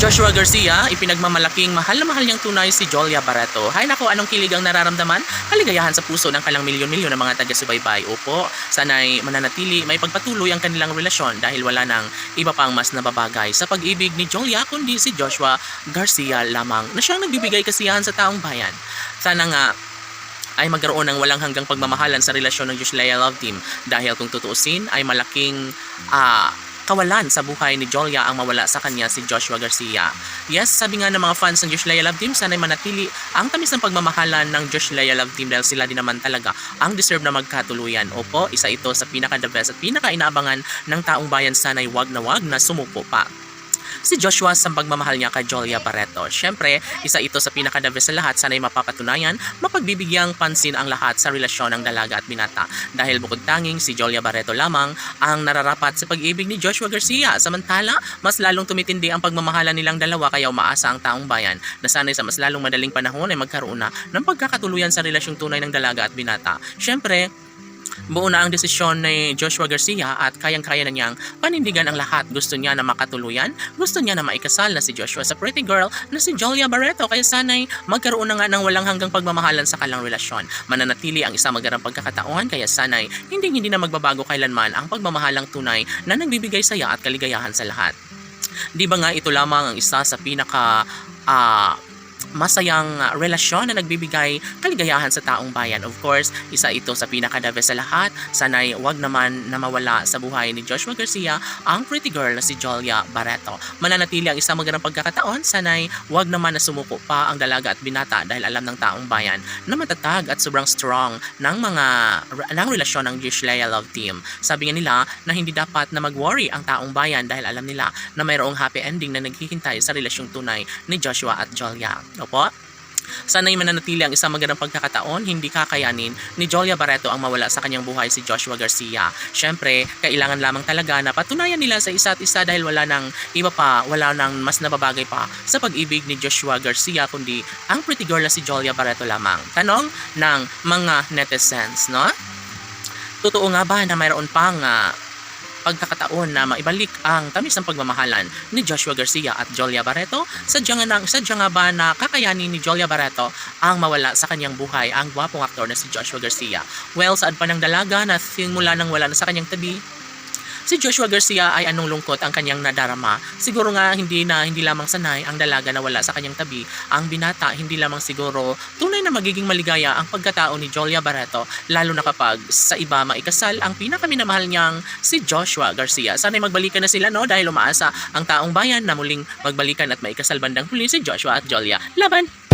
Joshua Garcia, ipinagmamalaking mahal na mahal niyang tunay si Jolia Barreto. Hay nako, anong kilig ang nararamdaman? Kaligayahan sa puso ng kalang milyon-milyon ng mga taga-subaybay. Opo, sana'y mananatili, may pagpatuloy ang kanilang relasyon dahil wala nang iba pang mas nababagay sa pag-ibig ni Jolia kundi si Joshua Garcia lamang na siyang nagbibigay kasiyahan sa taong bayan. Sana nga ay magkaroon ng walang hanggang pagmamahalan sa relasyon ng Joshua Love Team dahil kung tutuusin ay malaking kawalan sa buhay ni Jolia ang mawala sa kanya si Joshua Garcia. Yes, sabi nga ng mga fans ng Joshua Love Team, sana'y manatili ang tamis ng pagmamahalan ng Joshua Love Team dahil sila din naman talaga ang deserve na magkatuluyan. Opo, isa ito sa pinaka-the best at pinaka-inaabangan ng taong bayan, sana'y wag na sumuko pa si Joshua sa pagmamahal niya kay Jolia Barreto. Siyempre, isa ito sa pinaka-the best sa lahat, sana'y mapapatunayan, mapagbibigyang pansin ang lahat sa relasyon ng dalaga at binata. Dahil bukod tanging si Jolia Barreto lamang ang nararapat sa pag-ibig ni Joshua Garcia. Samantala, mas lalong tumitindi ang pagmamahalan nilang dalawa kaya umaasa ang taong bayan na sana'y sa mas lalong madaling panahon ay magkaroon na ng pagkakatuluyan sa relasyong tunay ng dalaga at binata. Siyempre, buo na ang desisyon ni Joshua Garcia at kayang-kaya na niyang panindigan ang lahat. Gusto niya na makatuluyan, gusto niya na maikasal na si Joshua sa pretty girl na si Jolia Barreto, kaya sana'y magkaroon na nga ng walang hanggang pagmamahalan sa kalang relasyon. Mananatili ang isang magarang pagkakataon kaya sana'y hindi na magbabago kailanman ang pagmamahalang tunay na nagbibigay saya at kaligayahan sa lahat. Di ba nga ito lamang ang isa sa pinaka masayang relasyon na nagbibigay kaligayahan sa taong bayan. Of course, isa ito sa pinaka-the best sa lahat. Sana'y wag naman na mawala sa buhay ni Joshua Garcia ang pretty girl na si Jolia Barreto. Mananatili ang isang magandang pagkakataon. Sana'y wag naman na sumuko pa ang dalaga at binata dahil alam ng taong bayan na matatag at sobrang strong ng relasyon ng Joshua Love Team. Sabi nga nila na hindi dapat na mag-worry ang taong bayan dahil alam nila na mayroong happy ending na naghihintay sa relasyong tunay ni Joshua at Jolia. Opo. Sana'y mananatili ang isang magandang pagkakataon, hindi kakayanin ni Jolia Barreto ang mawala sa kanyang buhay si Joshua Garcia. Siyempre, kailangan lamang talaga na patunayan nila sa isa't isa dahil wala nang iba pa, wala nang mas nababagay pa sa pag-ibig ni Joshua Garcia kundi ang pretty girl na si Jolia Barreto lamang. Tanong ng mga netizens, no? Totoo nga ba na mayroon pang pagkakataon na maibalik ang tamis ng pagmamahalan ni Joshua Garcia at Jolia Barreto? Sadya nga ba na kakayanin ni Jolia Barreto ang mawala sa kanyang buhay ang gwapong aktor na si Joshua Garcia? Well, saan pa ng dalaga na simula nang wala na sa kanyang tabi si Joshua Garcia ay anong lungkot ang kanyang nadarama. Siguro nga hindi lamang sanay ang dalaga na wala sa kanyang tabi. Ang binata, hindi lamang siguro tunay na magiging maligaya ang pagkatao ni Jolia Barreto, lalo na kapag sa iba maikasal ang pinakaminamahal niyang si Joshua Garcia. Sana'y magbalikan na sila, no? Dahil umaasa ang taong bayan na muling magbalikan at maikasal bandang huli si Joshua at Jolia. Laban!